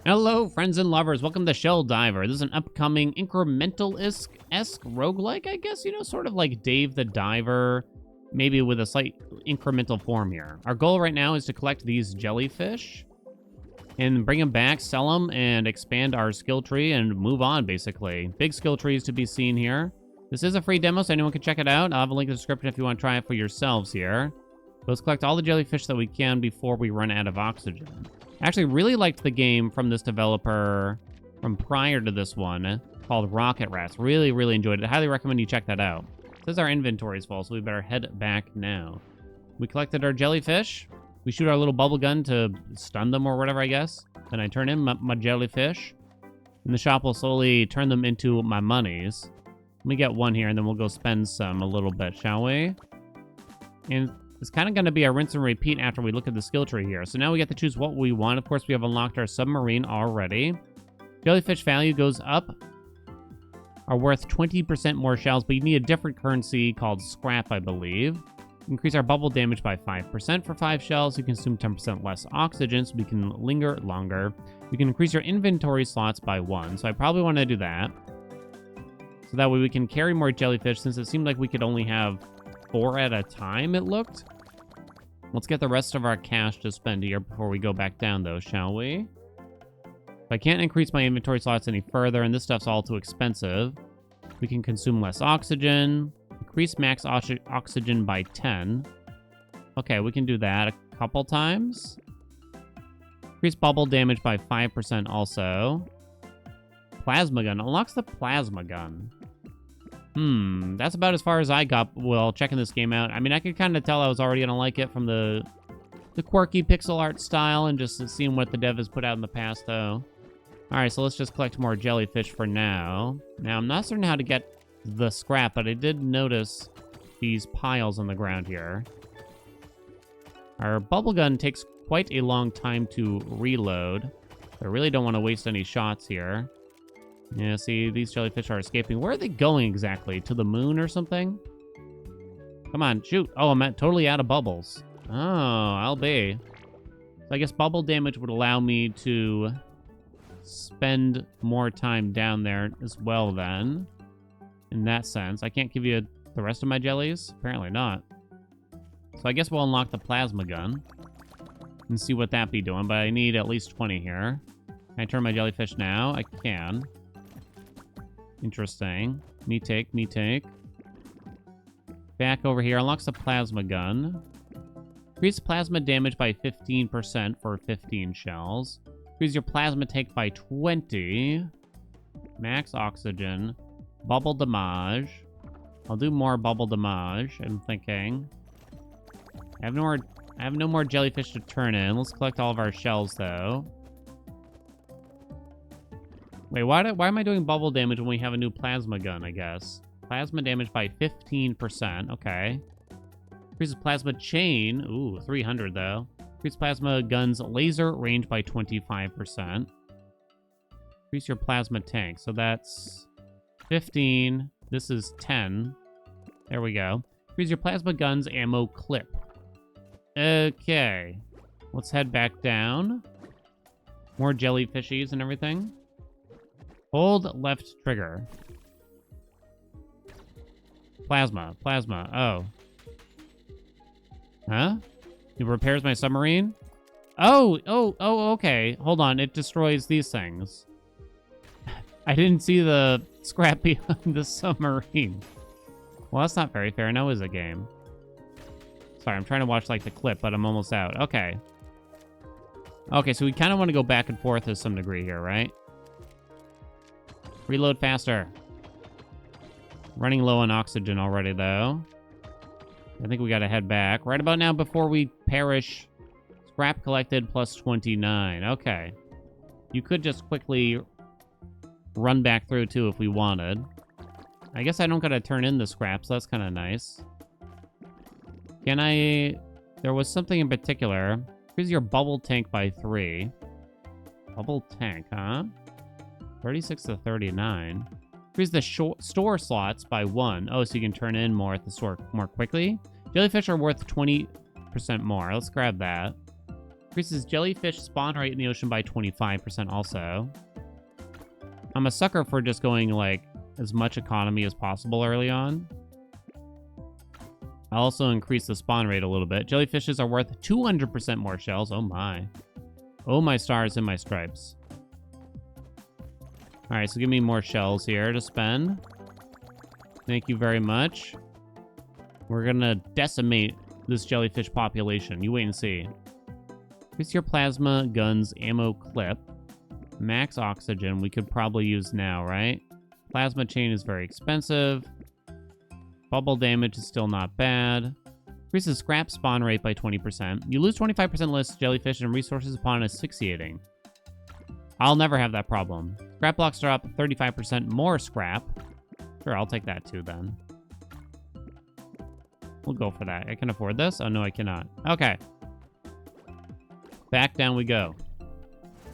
Hello, friends and lovers. Welcome to Shelldiver. This is an upcoming incremental-esque roguelike, I guess, sort of like Dave the Diver, maybe with a slight incremental form here. Our goal right now is to collect these jellyfish and bring them back, sell them, and expand our skill tree and move on, basically. Big skill trees to be seen here. This is a free demo, so anyone can check it out. I'll have a link in the description if you want to try it for yourselves here. Let's collect all the jellyfish that we can before we run out of oxygen. I actually really liked the game from this developer from prior to this one called Rocket Rats. Really, really enjoyed it. Highly recommend you check that out. It says our inventory is full, so we better head back now. We collected our jellyfish. We shoot our little bubble gun to stun them or whatever, I guess. Then I turn in my jellyfish. And the shop will slowly turn them into my monies. Let me get one here, and then we'll go spend some a little bit, shall we? And it's kind of going to be a rinse and repeat after we look at the skill tree here. So now we get to choose what we want. Of course, we have unlocked our submarine already. Jellyfish value goes up. Are worth 20% more shells, but you need a different currency called scrap, I believe. Increase our bubble damage by 5% for 5 shells. You consume 10% less oxygen, so we can linger longer. You can increase your inventory slots by 1, so I probably want to do that. So that way we can carry more jellyfish, since it seemed like we could only have 4 at a time, it looked. Let's get the rest of our cash to spend here before we go back down, though, shall we? If I can't increase my inventory slots any further, and this stuff's all too expensive, we can consume less oxygen, increase max oxygen by 10. Okay, we can do that a couple times. Increase bubble damage by 5% also. Plasma gun. Unlocks the plasma gun. That's about as far as I got while checking this game out. I mean, I could kind of tell I was already going to like it from the quirky pixel art style and just seeing what the dev has put out in the past, though. All right, so let's just collect more jellyfish for now. Now, I'm not certain how to get the scrap, but I did notice these piles on the ground here. Our bubble gun takes quite a long time to reload. I really don't want to waste any shots here. Yeah, see, these jellyfish are escaping. Where are they going exactly? To the moon or something? Come on, shoot. Oh, I'm totally out of bubbles. Oh, I'll be. So I guess bubble damage would allow me to spend more time down there as well then. In that sense. I can't give you the rest of my jellies? Apparently not. So I guess we'll unlock the plasma gun and see what that be doing, but I need at least 20 here. Can I turn my jellyfish now? I can. Interesting. Me take. Back over here. Unlocks the plasma gun. Increase plasma damage by 15% for 15 shells. Increase your plasma take by 20. Max oxygen. Bubble damage. I'll do more bubble damage, I'm thinking. I have no more jellyfish to turn in. Let's collect all of our shells, though. Wait, why am I doing bubble damage when we have a new plasma gun, I guess? Plasma damage by 15%. Okay. Increases plasma chain. Ooh, 300, though. Increase plasma gun's laser range by 25%. Increase your plasma tank. So that's 15. This is 10. There we go. Increase your plasma gun's ammo clip. Okay. Let's head back down. More jellyfishies and everything. Hold left trigger. Plasma. Oh. Huh? It repairs my submarine? Oh, okay. Hold on. It destroys these things. I didn't see the scrap behind the submarine. Well, that's not very fair. Now is a game. Sorry, I'm trying to watch, like, the clip, but I'm almost out. Okay. Okay, so we kind of want to go back and forth to some degree here, right? Reload faster. Running low on oxygen already, though. I think we gotta head back. Right about now, before we perish. Scrap collected plus 29. Okay. You could just quickly run back through, too, if we wanted. I guess I don't gotta turn in the scrap, so that's kind of nice. Can I... There was something in particular. Here's your bubble tank by 3. Bubble tank, huh? 36 to 39. Increase the store slots by 1. Oh, so you can turn in more at the store more quickly. Jellyfish are worth 20% more. Let's grab that. Increases jellyfish spawn rate in the ocean by 25% also. I'm a sucker for just going, like, as much economy as possible early on. I'll also increase the spawn rate a little bit. Jellyfishes are worth 200% more shells. Oh, my. Oh, my stars and my stripes. All right, so give me more shells here to spend. Thank you very much. We're going to decimate this jellyfish population. You wait and see. Increase your plasma gun's ammo clip. Max oxygen we could probably use now, right? Plasma chain is very expensive. Bubble damage is still not bad. Increases scrap spawn rate by 20%. You lose 25% less jellyfish and resources upon asphyxiating. I'll never have that problem. Scrap blocks drop 35% more scrap. Sure, I'll take that too then. We'll go for that. I can afford this? Oh, no, I cannot. Okay. Back down we go.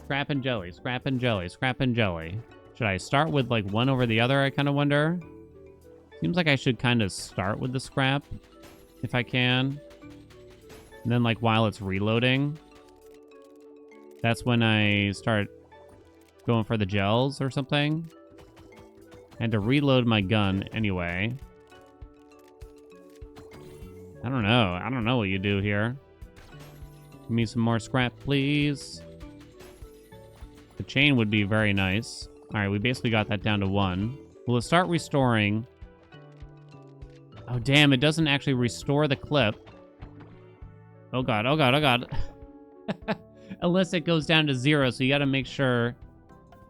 Scrap and jelly, scrap and jelly, scrap and jelly. Should I start with, like, one over the other, I kind of wonder? Seems like I should kind of start with the scrap, if I can. And then, like, while it's reloading, that's when I start going for the gels or something. I had to reload my gun anyway. I don't know. I don't know what you do here. Give me some more scrap, please. The chain would be very nice. All right, we basically got that down to 1. We'll start restoring. Oh, damn, it doesn't actually restore the clip. Oh, God, oh, God, oh, God. Unless it goes down to 0, so you got to make sure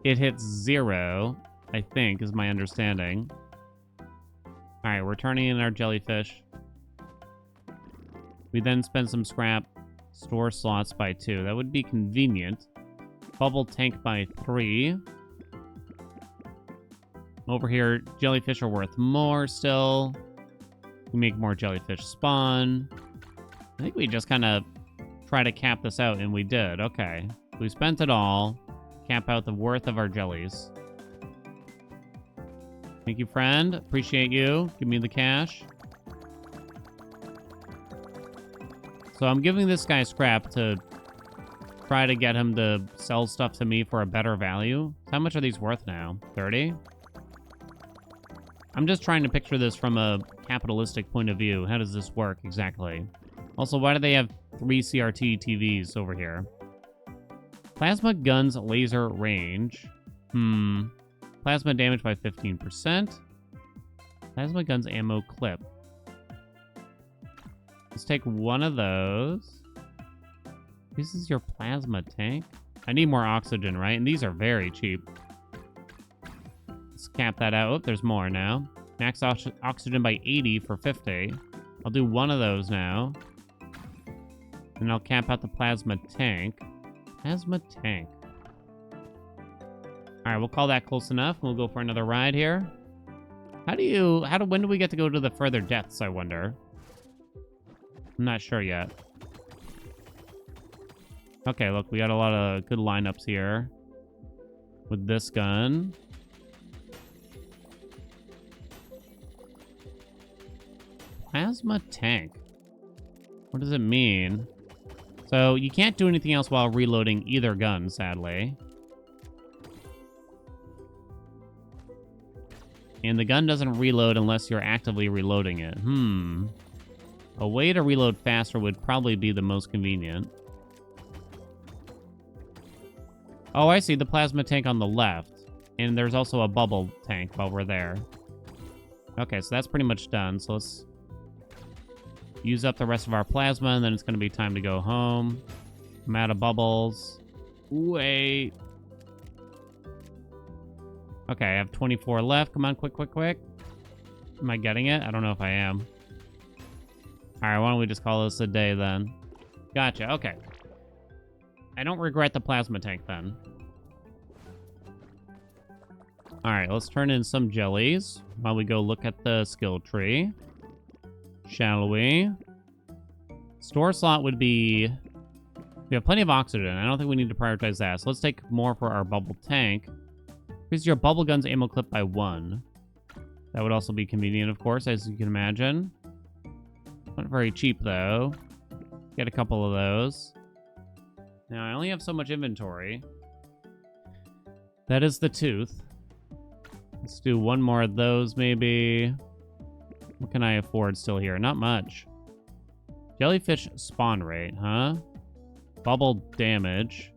it hits 0, I think, is my understanding. All right, we're turning in our jellyfish. We then spend some scrap. Store slots by 2. That would be convenient. Bubble tank by 3. Over here, jellyfish are worth more still. We make more jellyfish spawn. I think we just kind of try to cap this out, and we did. Okay. We spent it all. Cap out the worth of our jellies. Thank you, friend. Appreciate you. Give me the cash. So I'm giving this guy scrap to try to get him to sell stuff to me for a better value. How much are these worth now? 30? I'm just trying to picture this from a capitalistic point of view. How does this work exactly? Also, why do they have 3 CRT TVs over here? Plasma guns laser range. Plasma damage by 15%. Plasma guns ammo clip. Let's take one of those. This is your plasma tank. I need more oxygen, right? And these are very cheap. Let's cap that out. Oh, there's more now. Max oxygen by 80 for 50. I'll do one of those now. And I'll cap out the plasma tank. Plasma tank. All right, we'll call that close enough. We'll go for another ride here. When do we get to go to the further depths, I wonder? I'm not sure yet. Okay, look, we got a lot of good lineups here with this gun. Plasma tank. What does it mean? So you can't do anything else while reloading either gun, sadly. And the gun doesn't reload unless you're actively reloading it. A way to reload faster would probably be the most convenient. Oh, I see the plasma tank on the left. And there's also a bubble tank while we're there. Okay, so that's pretty much done. So let's use up the rest of our plasma, and then it's going to be time to go home. I'm out of bubbles. Wait. Okay, I have 24 left. Come on, quick, quick, quick. Am I getting it? I don't know if I am. All right, why don't we just call this a day then? Gotcha, okay. I don't regret the plasma tank then. All right, let's turn in some jellies while we go look at the skill tree. Shall we? Store slot would be... We have plenty of oxygen. I don't think we need to prioritize that. So let's take more for our bubble tank. Increase your bubble gun's ammo clip by 1. That would also be convenient, of course, as you can imagine. Not very cheap, though. Get a couple of those. Now, I only have so much inventory. That is the tooth. Let's do one more of those, maybe. What can I afford still here? Not much. Jellyfish spawn rate, huh? Bubble damage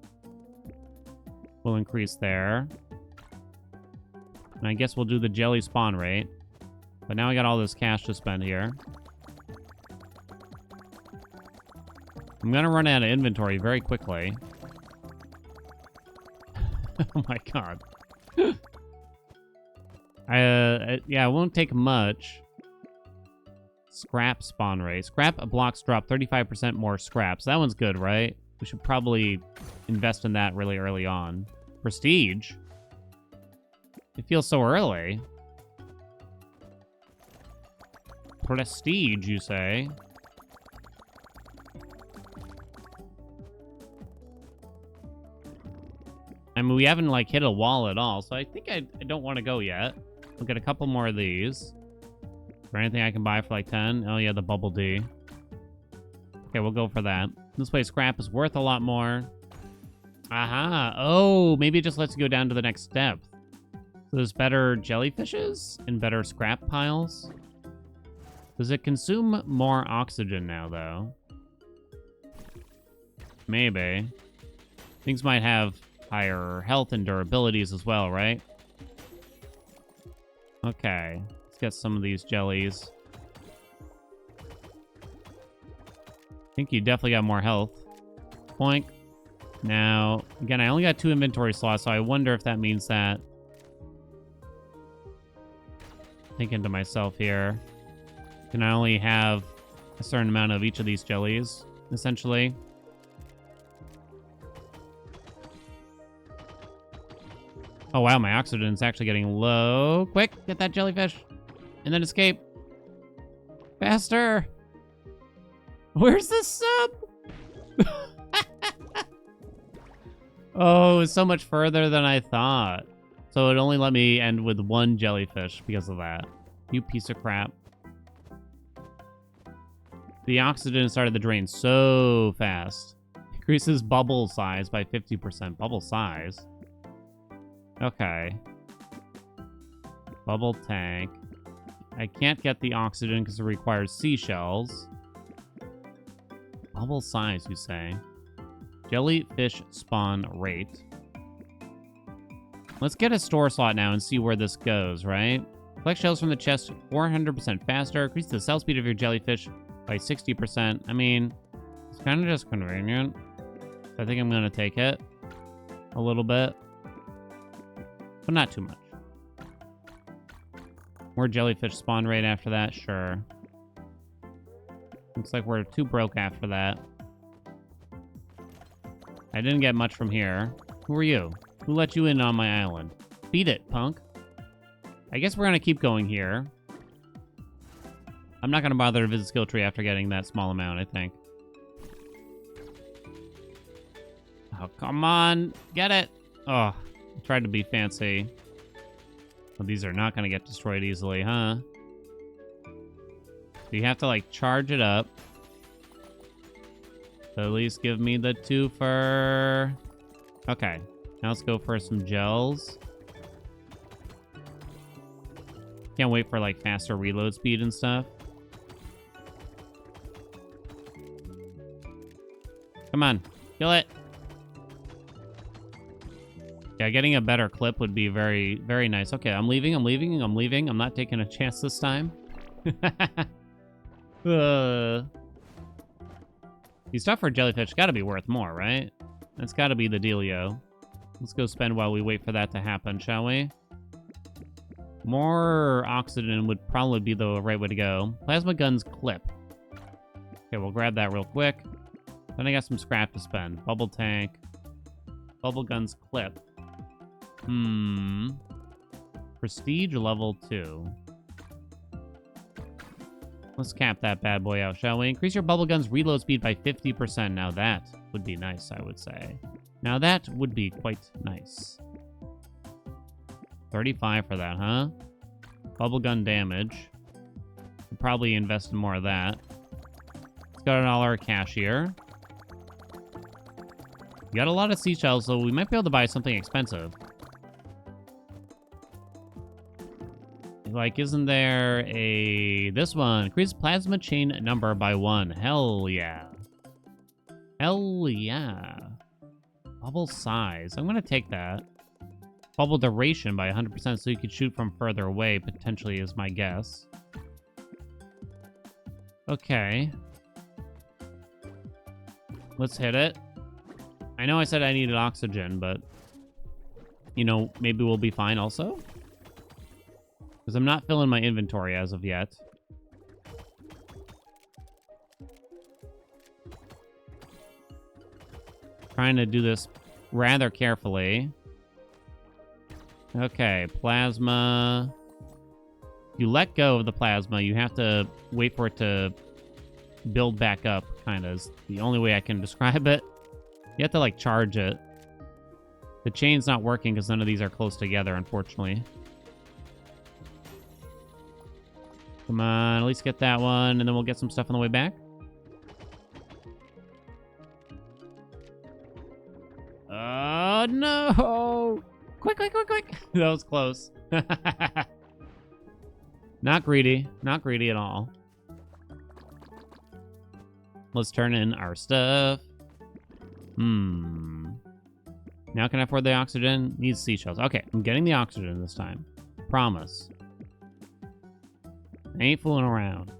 will increase there. And I guess we'll do the jelly spawn rate. But now I got all this cash to spend here. I'm gonna run out of inventory very quickly. Oh my god. Yeah, it won't take much. Scrap spawn rate. Scrap blocks drop 35% more scraps. That one's good, right? We should probably invest in that really early on. Prestige? It feels so early. Prestige, you say? I mean, we haven't, like, hit a wall at all, so I think I don't want to go yet. We'll get a couple more of these. Is there anything I can buy for, like, 10? Oh, yeah, the Bubble D. Okay, we'll go for that. This way, scrap is worth a lot more. Aha! Oh, maybe it just lets you go down to the next depth. So there's better jellyfishes and better scrap piles. Does it consume more oxygen now, though? Maybe. Things might have higher health and durabilities as well, right? Okay. Let's get some of these jellies. I think you definitely got more health. Boink. Now, again, I only got 2 inventory slots, so I wonder if that means that... Thinking to myself here. Can I only have a certain amount of each of these jellies, essentially? Oh, wow, my oxygen's actually getting low. Quick, get that jellyfish. And then escape. Faster. Where's the sub? Oh, it's so much further than I thought. So it only let me end with 1 jellyfish because of that. You piece of crap. The oxygen started to drain so fast. Increases bubble size by 50%. Bubble size? Okay. Bubble tank. I can't get the oxygen because it requires seashells. Bubble size, you say? Jellyfish spawn rate. Let's get a store slot now and see where this goes, right? Collect shells from the chest 400% faster. Increase the cell speed of your jellyfish by 60%. I mean, it's kind of just convenient. I think I'm going to take it a little bit. But not too much. More jellyfish spawn rate after that? Sure. Looks like we're too broke after that. I didn't get much from here. Who are you? Who let you in on my island? Beat it, punk. I guess we're going to keep going here. I'm not going to bother to visit skill tree after getting that small amount, I think. Oh, come on. Get it. Oh, I tried to be fancy. Well, these are not going to get destroyed easily, huh? So you have to, like, charge it up. So at least give me the 2 for... Okay. Now let's go for some gels. Can't wait for, like, faster reload speed and stuff. Come on. Kill it. Yeah, getting a better clip would be very, very nice. Okay, I'm leaving. I'm not taking a chance this time. These stuff for jellyfish gotta be worth more, right? That's gotta be the dealio. Let's go spend while we wait for that to happen, shall we? More oxygen would probably be the right way to go. Plasma guns clip. Okay, we'll grab that real quick. Then I got some scrap to spend. Bubble tank. Bubble guns clip. Prestige level 2. Let's cap that bad boy out, shall we? Increase your bubble gun's reload speed by 50%. Now that would be nice, I would say. Now that would be quite nice. 35 for that, huh? Bubble gun damage. We'll probably invest in more of that. Let's go to all our cash here. You got a lot of seashells, so we might be able to buy something expensive. Like, isn't there this one? Increase plasma chain number by 1. Hell yeah. Hell yeah. Bubble size. I'm gonna take that. Bubble duration by 100% so you could shoot from further away, potentially, is my guess. Okay. Let's hit it. I know I said I needed oxygen, but, you know, maybe we'll be fine also. Because I'm not filling my inventory as of yet. Trying to do this rather carefully. Okay, plasma. You let go of the plasma, you have to wait for it to build back up, kind of, is the only way I can describe it. You have to, like, charge it. The chain's not working because none of these are close together, unfortunately. Come on, at least get that one, and then we'll get some stuff on the way back. Oh, no! Quick, quick, quick, quick! That was close. Not greedy. Not greedy at all. Let's turn in our stuff. Now can I afford the oxygen? Needs seashells. Okay, I'm getting the oxygen this time. Promise. I ain't fooling around.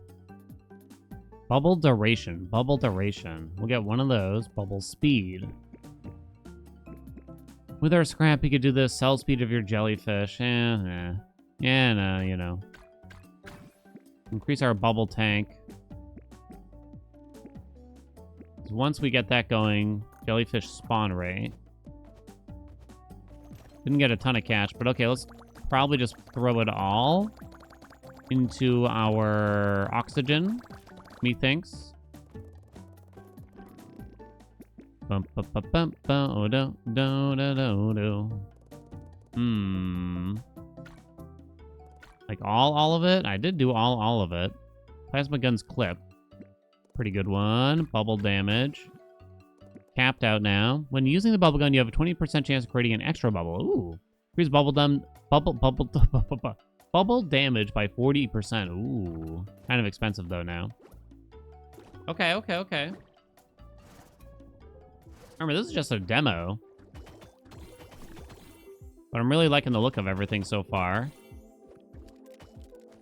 Bubble duration. Bubble duration. We'll get one of those. Bubble speed. With our scrap, you could do the cell speed of your jellyfish. Yeah, no, you know. Increase our bubble tank. Once we get that going, jellyfish spawn rate. Didn't get a ton of cash, but okay, let's probably just throw it all into our oxygen, methinks. Bum, bum, bum, bum, bum, oh, do, do, do, do, do. Like all of it? I did do all of it. Plasma guns clip. Pretty good one. Bubble damage. Capped out now. When using the bubble gun, you have a 20% chance of creating an extra bubble. Ooh. Increase bubble damage by 40%. Ooh. Kind of expensive though now. Okay. Remember, this is just a demo. But I'm really liking the look of everything so far.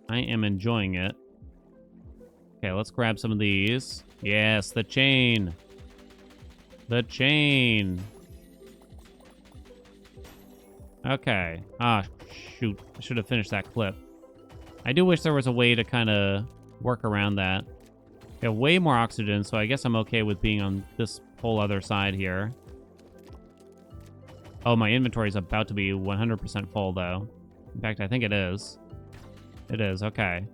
I am enjoying it. Okay, let's grab some of these. Yes, the chain. The chain. Okay. Ah, shoot. I should have finished that clip. I do wish there was a way to kind of work around that. We have way more oxygen, so I guess I'm okay with being on this whole other side here. Oh, my inventory is about to be 100% full, though. In fact, I think it is. It is, okay.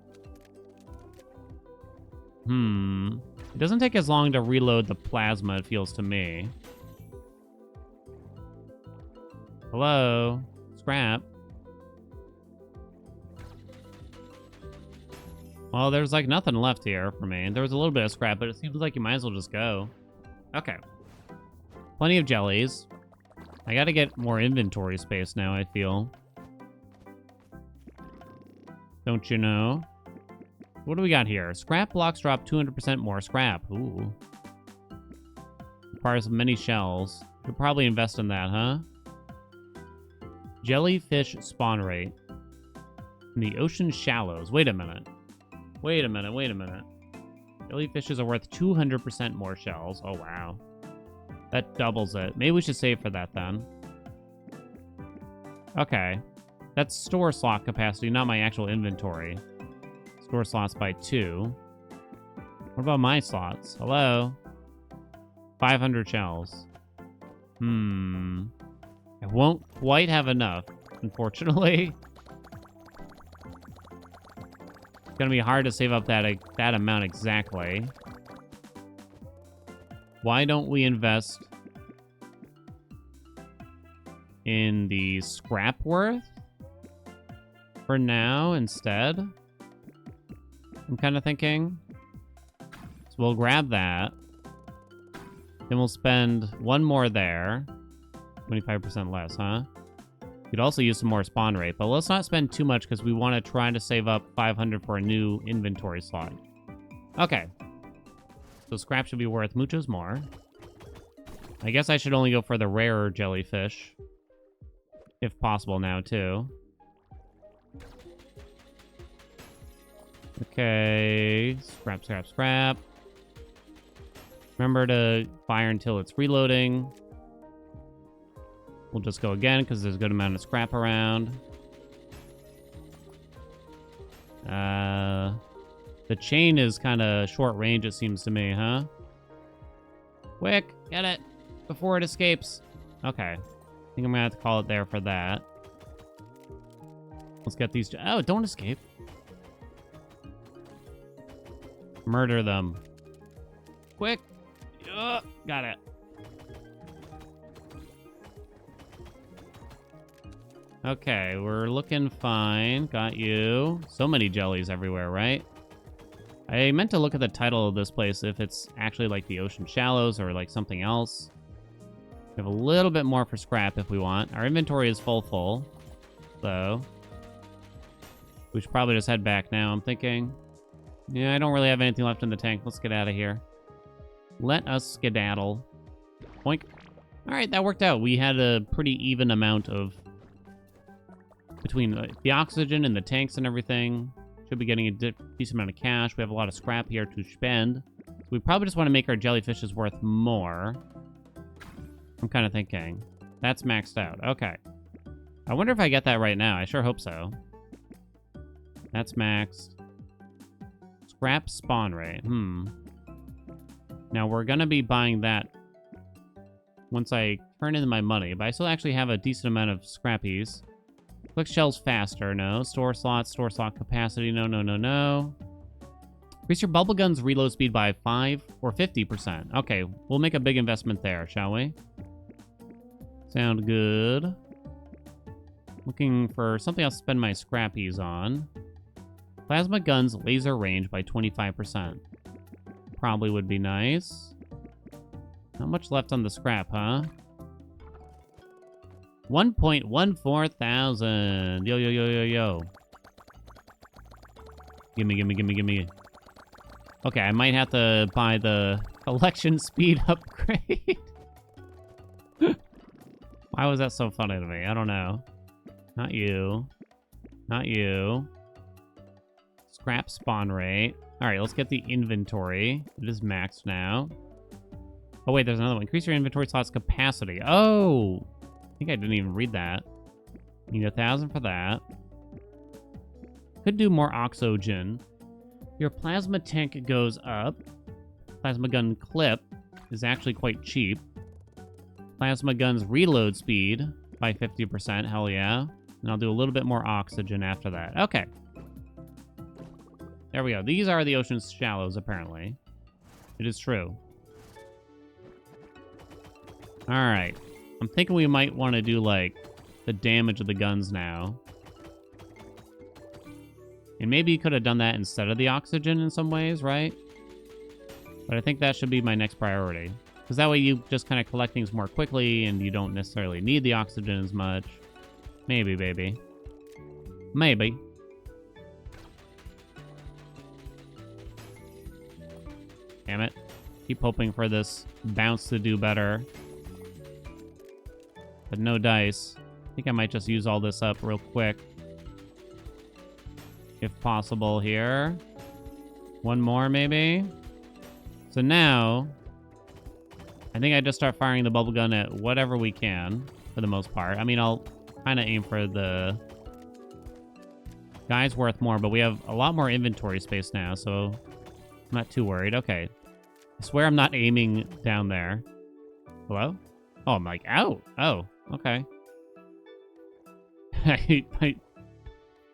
It doesn't take as long to reload the plasma, it feels to me. Hello? Scrap. Well, there's like nothing left here for me. There was a little bit of scrap, but it seems like you might as well just go. Okay. Plenty of jellies. I gotta get more inventory space now, I feel. Don't you know? What do we got here? Scrap blocks drop 200% more scrap. Ooh. Requires many shells. Should probably invest in that, huh? Jellyfish spawn rate. In the ocean shallows. Wait a minute. Jellyfishes are worth 200% more shells. Oh, wow. That doubles it. Maybe we should save for that, then. Okay. That's store slot capacity, not my actual inventory. Store slots by 2. What about my slots? Hello? 500 shells. I won't quite have enough, unfortunately. It's gonna be hard to save up that amount exactly. Why don't we invest in the scrap worth for now instead? I'm kind of thinking. So we'll grab that. Then we'll spend one more there. 25% less, huh? Could also use some more spawn rate, but let's not spend too much because we want to try to save up 500 for a new inventory slot. Okay. So scrap should be worth muchos more. I guess I should only go for the rarer jellyfish. If possible now, too. Okay. Scrap, scrap, scrap. Remember to fire until it's reloading. We'll just go again because there's a good amount of scrap around. The chain is kind of short range, it seems to me, huh? Quick, get it before it escapes. Okay. I think I'm going to have to call it there for that. Let's get these... Oh, don't escape. Murder them. Quick. Got it. Okay, we're looking fine. Got you. So many jellies everywhere, right? I meant to look at the title of this place if it's actually like the Ocean Shallows or like something else. We have a little bit more for scrap if we want. Our inventory is full. So we should probably just head back now, I'm thinking. Yeah, I don't really have anything left in the tank. Let's get out of here. Let us skedaddle. Boink. All right, that worked out. We had a pretty even amount of... Between the oxygen and the tanks and everything. Should be getting a decent amount of cash. We have a lot of scrap here to spend. So we probably just want to make our jellyfishes worth more. I'm kind of thinking. That's maxed out. Okay. I wonder if I get that right now. I sure hope so. That's maxed. Scrap spawn rate. Now, we're going to be buying that once I turn in my money. But I still actually have a decent amount of scrappies. Click shells faster. No. Store slot capacity. No. Increase your bubble gun's reload speed by 5 or 50%. Okay, we'll make a big investment there, shall we? Sound good. Looking for something else to spend my scrappies on. Plasma guns laser range by 25%. Probably would be nice. Not much left on the scrap, huh? 1.14 thousand. Yo. Gimme. Okay, I might have to buy the collection speed upgrade. Why was that so funny to me? I don't know. Not you. Scrap spawn rate. All right, let's get the inventory. It is maxed now. Oh, wait, there's another one. Increase your inventory slots capacity. Oh! I think I didn't even read that. Need 1,000 for that. Could do more oxygen. Your plasma tank goes up. Plasma gun clip is actually quite cheap. Plasma gun's reload speed by 50%. Hell yeah. And I'll do a little bit more oxygen after that. Okay. There we go. These are the ocean's shallows, apparently. It is true. All right. I'm thinking we might want to do, like, the damage of the guns now. And maybe you could have done that instead of the oxygen in some ways, right? But I think that should be my next priority. Because that way you just kind of collect things more quickly and you don't necessarily need the oxygen as much. Maybe, baby. Maybe. Damn it. Keep hoping for this bounce to do better. But no dice. I think I might just use all this up real quick. If possible here. One more, maybe? So now, I think I just start firing the bubble gun at whatever we can, for the most part. I mean, I'll kind of aim for the guy's worth more, but we have a lot more inventory space now, so I'm not too worried. Okay. I swear I'm not aiming down there. Hello? Oh, I'm like, out. Oh, okay.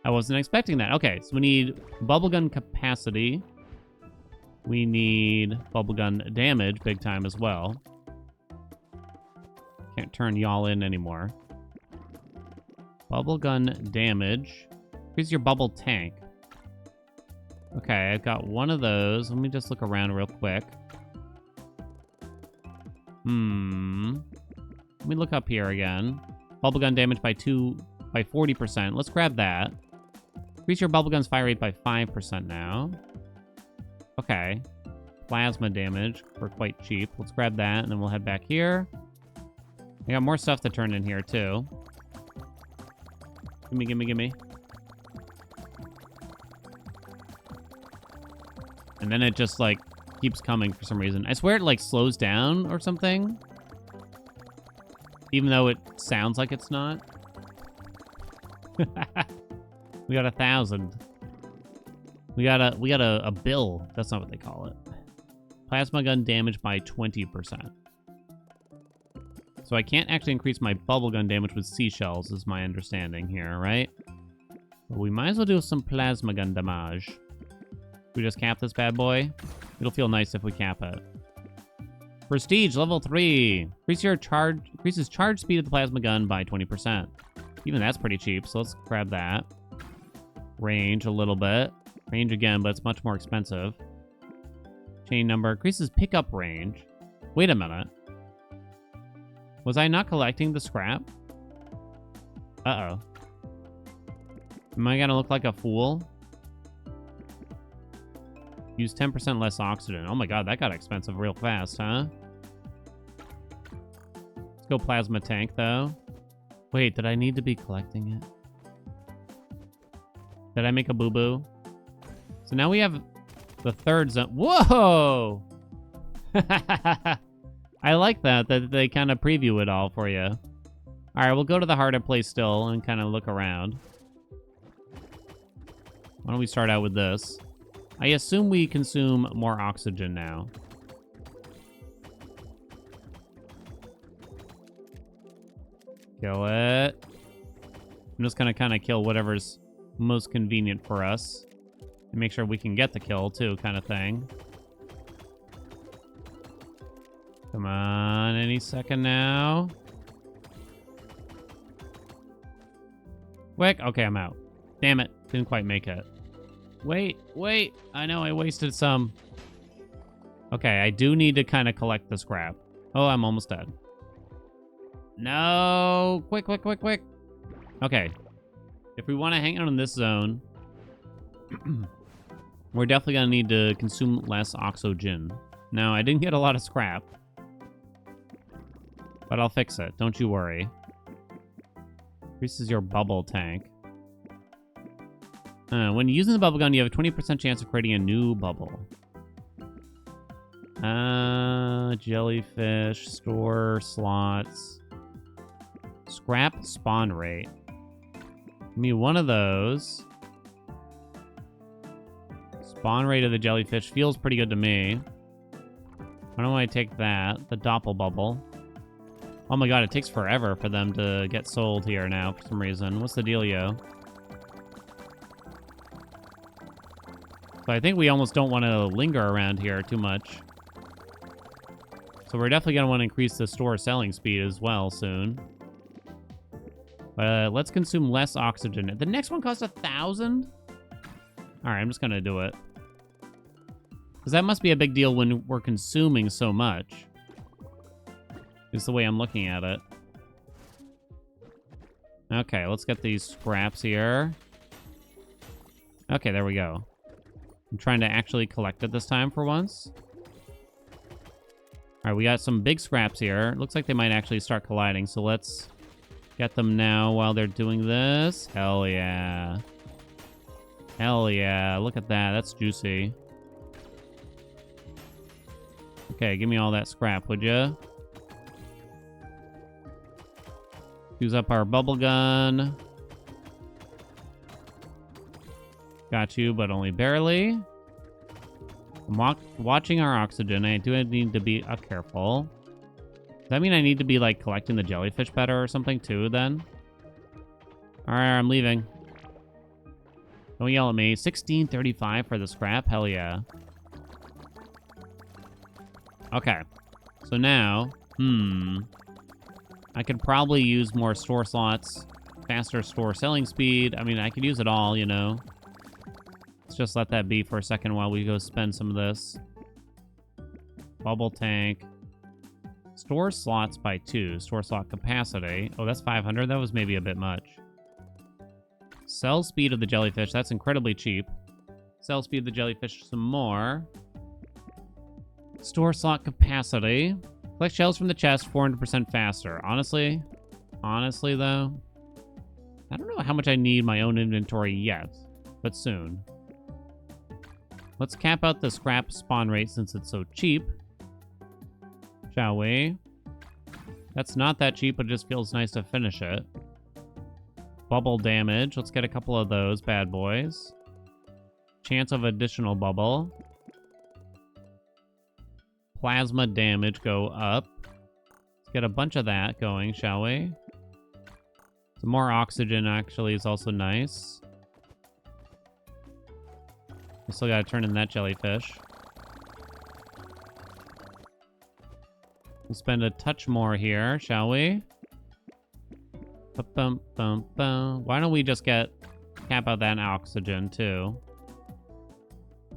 I wasn't expecting that. Okay, so we need bubblegum capacity. We need bubblegum damage big time as well. Can't turn y'all in anymore. Bubblegum damage. Here's your bubble tank. Okay, I've got one of those. Let me just look around real quick. Let me look up here again. Bubblegum damage by 40%. Let's grab that. Increase your bubblegum's fire rate by 5% now. Okay. Plasma damage for quite cheap. Let's grab that, and then we'll head back here. We got more stuff to turn in here, too. Gimme, gimme, gimme. And then it just, like, keeps coming for some reason. I swear it, like, slows down or something. Even though it sounds like it's not. We got 1,000. We got a bill. That's not what they call it. Plasma gun damage by 20%. So I can't actually increase my bubble gun damage with seashells, is my understanding here, right? But we might as well do some plasma gun damage. We just cap this bad boy. It'll feel nice if we cap it. Prestige, level 3. Increases charge speed of the plasma gun by 20%. Even that's pretty cheap, so let's grab that. Range a little bit. Range again, but it's much more expensive. Chain number. Increases pickup range. Wait a minute. Was I not collecting the scrap? Uh-oh. Am I gonna look like a fool? Use 10% less oxygen. Oh my god, that got expensive real fast, huh? Let's go plasma tank, though. Wait, did I need to be collecting it? Did I make a boo-boo? So now we have the third zone. Whoa! I like that they kind of preview it all for you. All right, we'll go to the harder place still and kind of look around. Why don't we start out with this? I assume we consume more oxygen now. Kill it. I'm just gonna kind of kill whatever's most convenient for us. And make sure we can get the kill, too, kind of thing. Come on, any second now. Quick. Okay, I'm out. Damn it. Didn't quite make it. Wait. I know I wasted some. Okay, I do need to kind of collect the scrap. Oh, I'm almost dead. No. Quick. Okay. If we want to hang out in this zone, we're definitely going to need to consume less oxygen. Now, I didn't get a lot of scrap, but I'll fix it. Don't you worry. Increases your bubble tank. When using the bubble gun, you have a 20% chance of creating a new bubble. Jellyfish, store slots. Scrap spawn rate. Give me one of those. Spawn rate of the jellyfish feels pretty good to me. Why don't I take that? The doppel bubble. Oh my god, it takes forever for them to get sold here now for some reason. What's the dealio? So I think we almost don't want to linger around here too much. So we're definitely going to want to increase the store selling speed as well soon. Let's consume less oxygen. The next one costs 1,000? Alright, I'm just going to do it. Because that must be a big deal when we're consuming so much. Is the way I'm looking at it. Okay, let's get these scraps here. Okay, there we go. I'm trying to actually collect it this time for once. Alright, we got some big scraps here. Looks like they might actually start colliding, so let's get them now while they're doing this. Hell yeah. Hell yeah. Look at that. That's juicy. Okay, give me all that scrap, would ya? Use up our bubble gun. Got you, but only barely. I'm watching our oxygen. I do need to be careful. Does that mean I need to be, like, collecting the jellyfish better or something, too, then? Alright, I'm leaving. Don't yell at me. 16.35 for the scrap? Hell yeah. Okay. So now, I could probably use more store slots, faster store selling speed. I mean, I could use it all, you know. Let's just let that be for a second while we go spend some of this. Bubble tank. Store slots by 2. Store slot capacity. Oh, that's 500. That was maybe a bit much. Sell speed of the jellyfish. That's incredibly cheap. Sell speed of the jellyfish some more. Store slot capacity. Collect shells from the chest 400% faster. Honestly, though, I don't know how much I need my own inventory yet, but soon. Let's cap out the scrap spawn rate since it's so cheap. Shall we? That's not that cheap, but it just feels nice to finish it. Bubble damage. Let's get a couple of those bad boys. Chance of additional bubble. Plasma damage go up. Let's get a bunch of that going, shall we? Some more oxygen actually is also nice. We still gotta turn in that jellyfish. We'll spend a touch more here, shall we? Bum, bum, bum. Why don't we just cap out that oxygen too?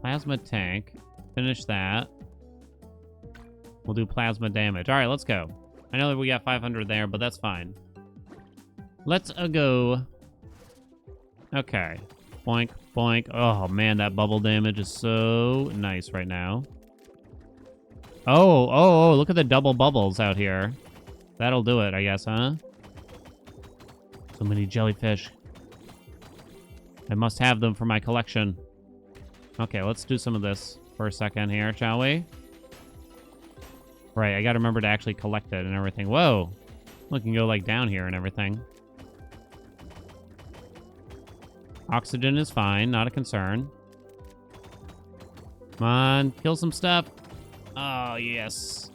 Plasma tank. Finish that. We'll do plasma damage. All right, let's go. I know that we got 500 there, but that's fine. Let's go. Okay. Boink, boink. Oh, man, that bubble damage is so nice right now. Oh, look at the double bubbles out here. That'll do it, I guess, huh? So many jellyfish. I must have them for my collection. Okay, let's do some of this for a second here, shall we? Right, I gotta remember to actually collect it and everything. Whoa! We can go, like, down here and everything. Oxygen is fine, not a concern. Come on, kill some stuff. Oh, yes.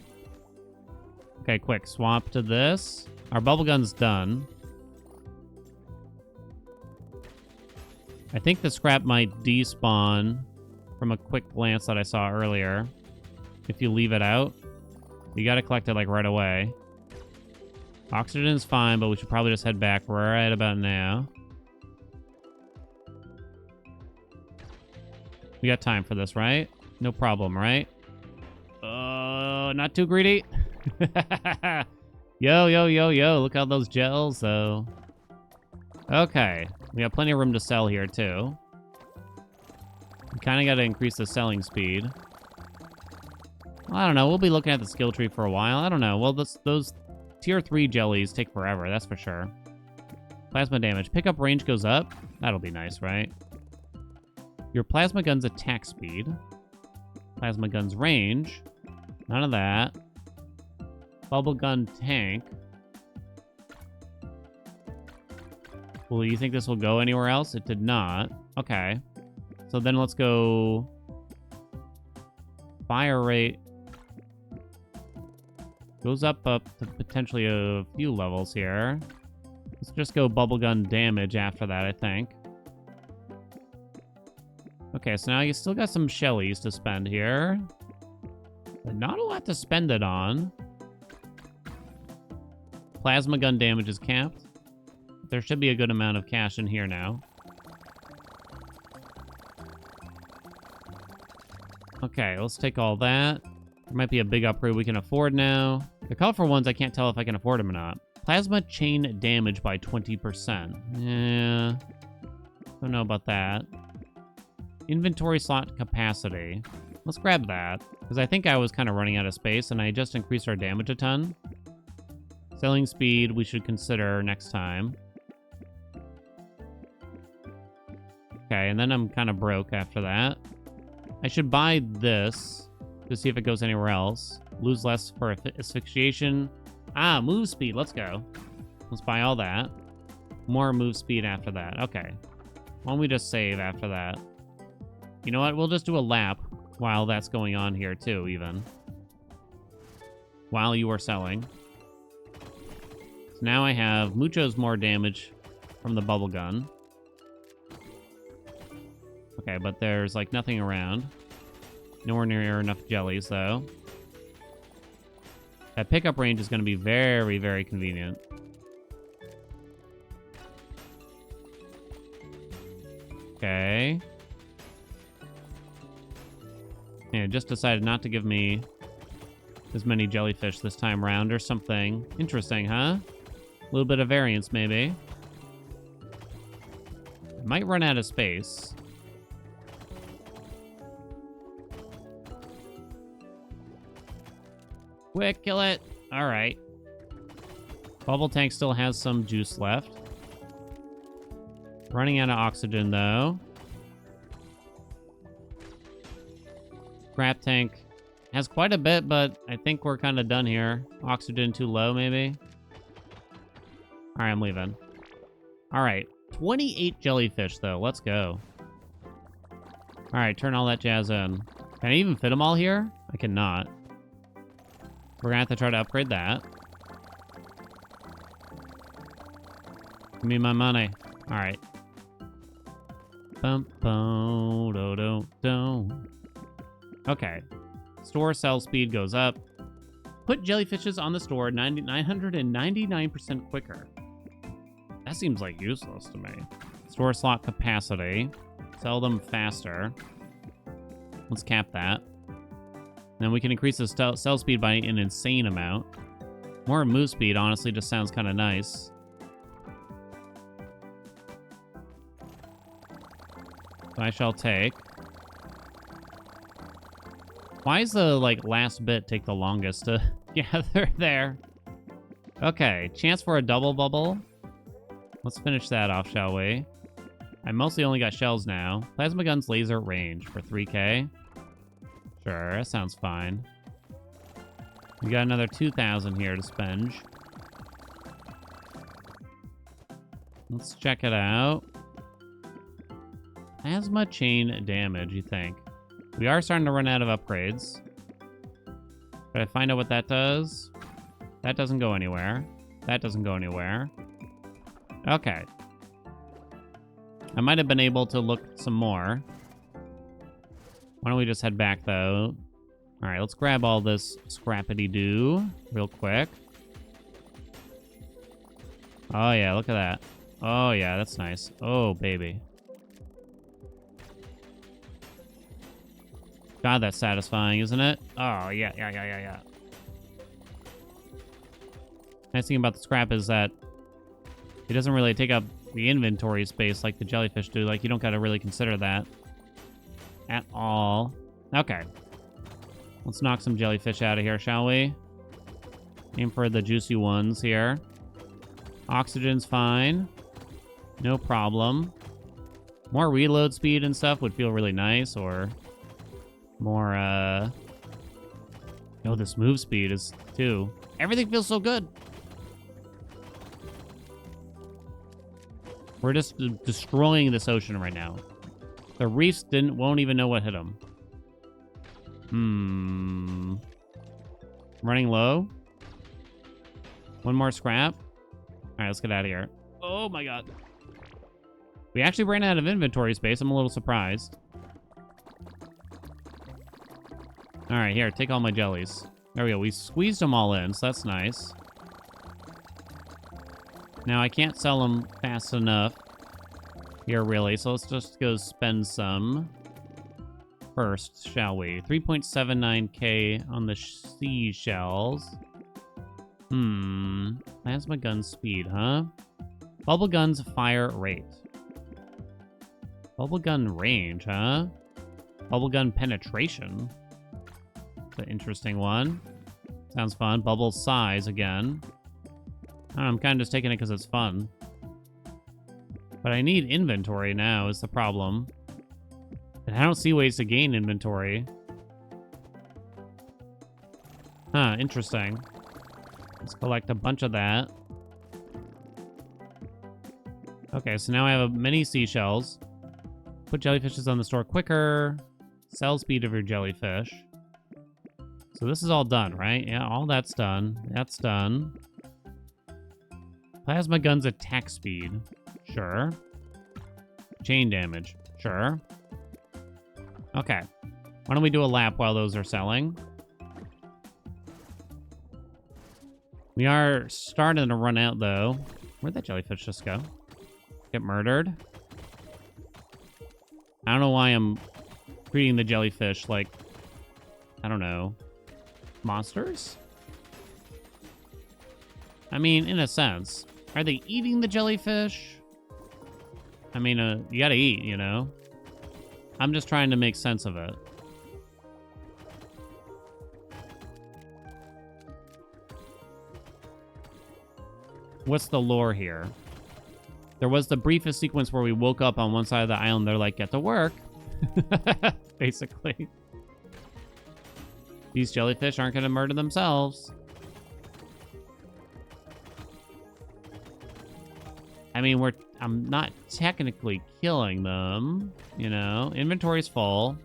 Okay, quick, swap to this. Our bubble gun's done. I think the scrap might despawn from a quick glance that I saw earlier. If you leave it out, you gotta collect it, like, right away. Oxygen is fine, but we should probably just head back right about now. We got time for this, right? No problem, right? Not too greedy. Yo, look at those gels, though. Okay, we have plenty of room to sell here, too. We kind of got to increase the selling speed. Well, I don't know, we'll be looking at the skill tree for a while. I don't know, well, those tier 3 jellies take forever, that's for sure. Plasma damage. Pickup range goes up. That'll be nice, right? Your plasma gun's attack speed. Plasma gun's range. None of that. Bubble gun tank. Well, you think this will go anywhere else? It did not. Okay. So then let's go... Fire rate. Goes up to potentially a few levels here. Let's just go bubblegum damage after that, I think. Okay, so now you still got some shellies to spend here. But not a lot to spend it on. Plasma gun damage is capped. There should be a good amount of cash in here now. Okay, let's take all that. There might be a big upgrade we can afford now. The colorful ones, I can't tell if I can afford them or not. Plasma chain damage by 20%. Yeah. Don't know about that. Inventory slot capacity. Let's grab that. Because I think I was kind of running out of space and I just increased our damage a ton. Selling speed we should consider next time. Okay, and then I'm kind of broke after that. I should buy this to see if it goes anywhere else. Lose less for asphyxiation. Ah, move speed. Let's go. Let's buy all that. More move speed after that. Okay. Why don't we just save after that? You know what? We'll just do a lap while that's going on here too, even. While you are selling. So now I have muchos more damage from the bubble gun. Okay, but there's like nothing around. Nowhere near enough jellies, though. That pickup range is going to be very, very convenient. Okay. Yeah, just decided not to give me as many jellyfish this time around or something. Interesting, huh? A little bit of variance, maybe. Might run out of space. Quick, kill it. All right. Bubble tank still has some juice left. Running out of oxygen, though. Scrap tank has quite a bit, but I think we're kind of done here. Oxygen too low, maybe. All right, I'm leaving. All right. 28 jellyfish, though. Let's go. All right, turn all that jazz in. Can I even fit them all here? I cannot. We're going to have to try to upgrade that. Give me my money. All right. Bum, bum, do, do, do. Okay. Store sell speed goes up. Put jellyfishes on the store 999% quicker. That seems like useless to me. Store slot capacity. Sell them faster. Let's cap that. Then we can increase the sell speed by an insane amount. More move speed, honestly, just sounds kind of nice. So I shall take. Why is the, last bit take the longest to gather there? Okay, chance for a double bubble. Let's finish that off, shall we? I mostly only got shells now. Plasma guns laser range for 3K. Sure, that sounds fine. We got another 2,000 here to spend. Let's check it out. Plasma chain damage, you think? We are starting to run out of upgrades. Did I find out what that does? That doesn't go anywhere. That doesn't go anywhere. Okay. I might have been able to look some more. Why don't we just head back, though? All right, let's grab all this scrappity-doo real quick. Oh, yeah, look at that. Oh, yeah, that's nice. Oh, baby. God, that's satisfying, isn't it? Oh, yeah. Nice thing about the scrap is that it doesn't really take up the inventory space like the jellyfish do. Like, you don't gotta really consider that at all. Okay. Let's knock some jellyfish out of here, shall we? Aim for the juicy ones here. Oxygen's fine. No problem. More reload speed and stuff would feel really nice, or more, oh, this move speed is, too. Everything feels so good. We're just destroying this ocean right now. The reefs won't even know what hit them. Running low. One more scrap. All right, let's get out of here. Oh my God. We actually ran out of inventory space. I'm a little surprised. All right, here, take all my jellies. There we go. We squeezed them all in, so that's nice. Now, I can't sell them fast enough here, really, so let's just go spend some first, shall we? 3.79K on the seashells. Plasma gun speed, huh? Bubble gun's fire rate. Bubble gun range, huh? Bubble gun penetration. It's an interesting one. Sounds fun. Bubble size again. I don't know, I'm kind of just taking it because it's fun. But I need inventory now is the problem. And I don't see ways to gain inventory. Huh, interesting. Let's collect a bunch of that. Okay, so now I have many seashells. Put jellyfishes on the store quicker. Sell speed of your jellyfish. So this is all done, right? Yeah, all that's done. That's done. Plasma gun's attack speed. Sure. Chain damage. Sure. Okay. Why don't we do a lap while those are selling? We are starting to run out, though. Where'd that jellyfish just go? Get murdered? I don't know why I'm treating the jellyfish like, I don't know, Monsters? I mean, in a sense. Are they eating the jellyfish? I mean, you gotta eat, you know? I'm just trying to make sense of it. What's the lore here? There was the briefest sequence where we woke up on one side of the island. They're like, get to work. Basically. These jellyfish aren't going to murder themselves. I mean, I'm not technically killing them, you know. Inventory's full.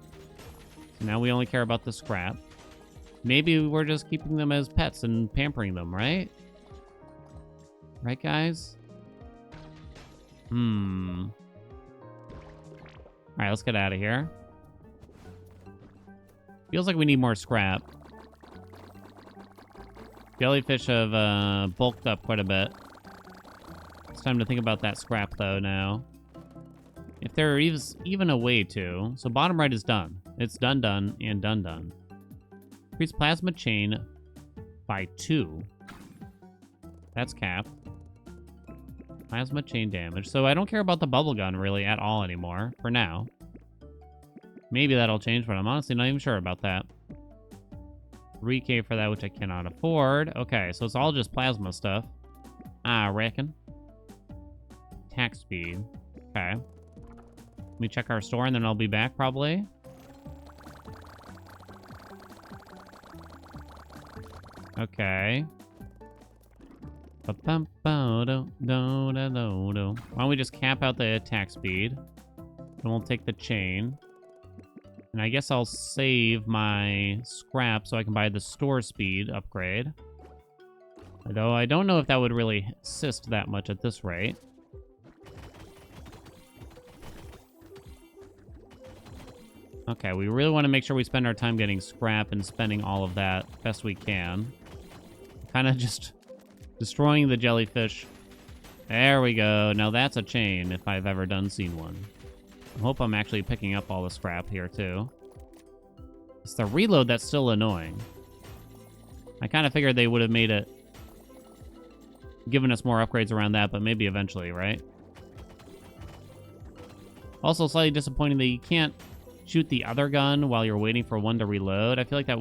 So now we only care about the scrap. Maybe we're just keeping them as pets and pampering them, right? Right, guys? All right, let's get out of here. Feels like we need more scrap. Jellyfish have bulked up quite a bit. It's time to think about that scrap, though, now. If there is even a way to. So bottom right is done. It's done, and done. Increase plasma chain by 2. That's capped. Plasma chain damage. So I don't care about the bubble gun really at all anymore, for now. Maybe that'll change, but I'm honestly not even sure about that. 3K for that, which I cannot afford. Okay, so it's all just plasma stuff. I reckon. Attack speed. Okay. Let me check our store, and then I'll be back, probably. Okay. Why don't we just cap out the attack speed? And we'll take the chain. And I guess I'll save my scrap so I can buy the store speed upgrade. Although I don't know if that would really assist that much at this rate. Okay, we really want to make sure we spend our time getting scrap and spending all of that best we can. Kind of just destroying the jellyfish. There we go. Now that's a chain, if I've ever seen one. I hope I'm actually picking up all the scrap here, too. It's the reload that's still annoying. I kind of figured they would have made it... given us more upgrades around that, but maybe eventually, right? Also, slightly disappointing that you can't shoot the other gun while you're waiting for one to reload. I feel like that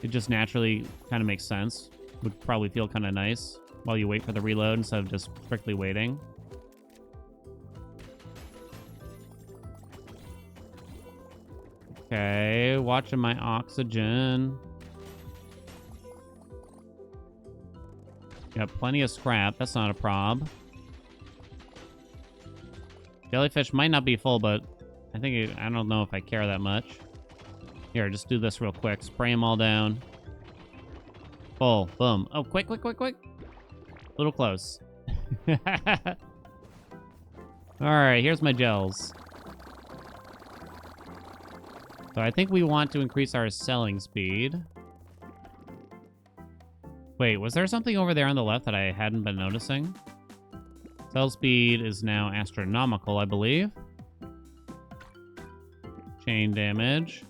it just naturally kind of makes sense. Would probably feel kind of nice while you wait for the reload instead of just strictly waiting. Okay, watching my oxygen. Got plenty of scrap. That's not a prob. Jellyfish might not be full, but I don't know if I care that much. Here, just do this real quick. Spray them all down. Full. Boom. Oh, quick. A little close. Alright, here's my gels. So I think we want to increase our selling speed. Wait, was there something over there on the left that I hadn't been noticing? Sell speed is now astronomical, I believe. Chain damage.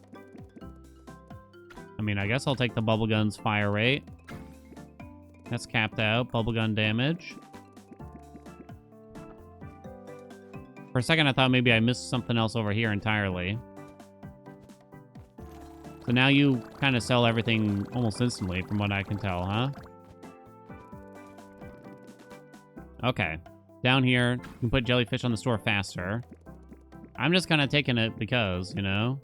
I mean, I guess I'll take the bubble gun's fire rate. That's capped out. Bubblegum damage. For a second, I thought maybe I missed something else over here entirely. So now you kind of sell everything almost instantly, from what I can tell, huh? Okay. Down here, you can put jellyfish on the store faster. I'm just kind of taking it because, you know?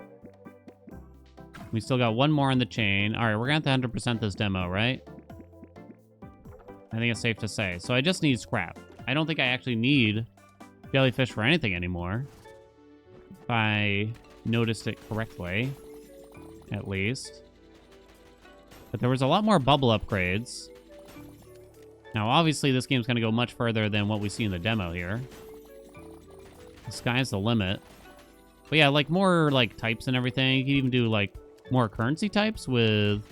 We still got one more on the chain. All right, we're going to have to 100% this demo, right? I think it's safe to say. So I just need scrap. I don't think I actually need jellyfish for anything anymore. If I noticed it correctly, at least. But there was a lot more bubble upgrades. Now, obviously, this game's going to go much further than what we see in the demo here. The sky's the limit. But yeah, like more like types and everything. You can even do like more currency types with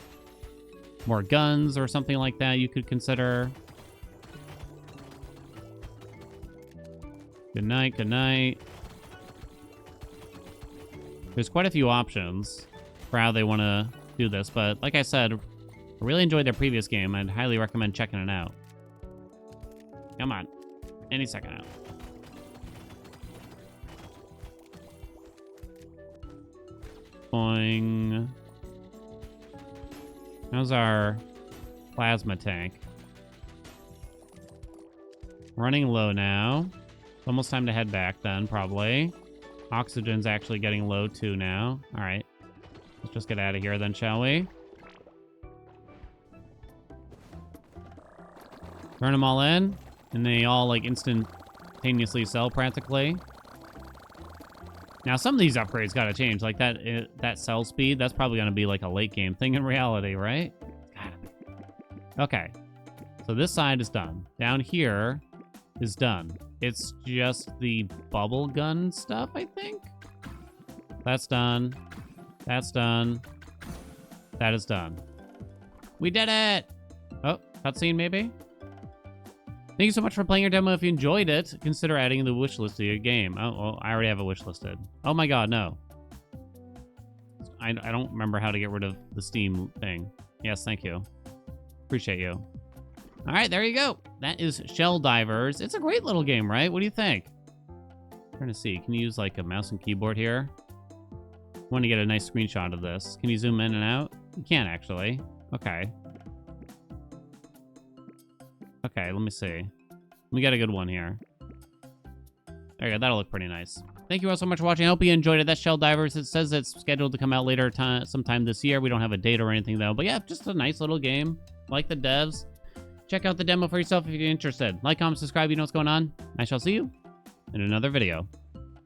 more guns or something like that you could consider. Good night, good night. There's quite a few options for how they want to do this, but like I said, I really enjoyed their previous game. I'd highly recommend checking it out. Come on. Any second now. Boing. How's our plasma tank? Running low now. Almost time to head back then, probably. Oxygen's actually getting low too now. All right. Let's just get out of here then, shall we? Turn them all in, and they all like instantaneously sell practically. Now some of these upgrades gotta change, like that sell speed. That's probably gonna be like a late game thing in reality, right? Gotta be. Okay, so this side is done. Down here is done. It's just the bubble gun stuff, I think. That's done. That's done. That is done. We did it! Oh, cutscene maybe? Thank you so much for playing your demo. If you enjoyed it, consider adding the wish list to your game. Oh, well, I already have a wish listed. Oh my god, no. I don't remember how to get rid of the Steam thing. Yes, thank you. Appreciate you. All right, there you go. That is Shelldivers. It's a great little game, right? What do you think? I'm trying to see. Can you use like a mouse and keyboard here? I want to get a nice screenshot of this. Can you zoom in and out? You can actually. Okay. Okay, let me see. We got a good one here. There you go. That'll look pretty nice. Thank you all so much for watching. I hope you enjoyed it. That's Shelldivers. It says it's scheduled to come out later sometime this year. We don't have a date or anything, though. But yeah, just a nice little game. Like the devs. Check out the demo for yourself if you're interested. Like, comment, subscribe. You know what's going on. I shall see you in another video.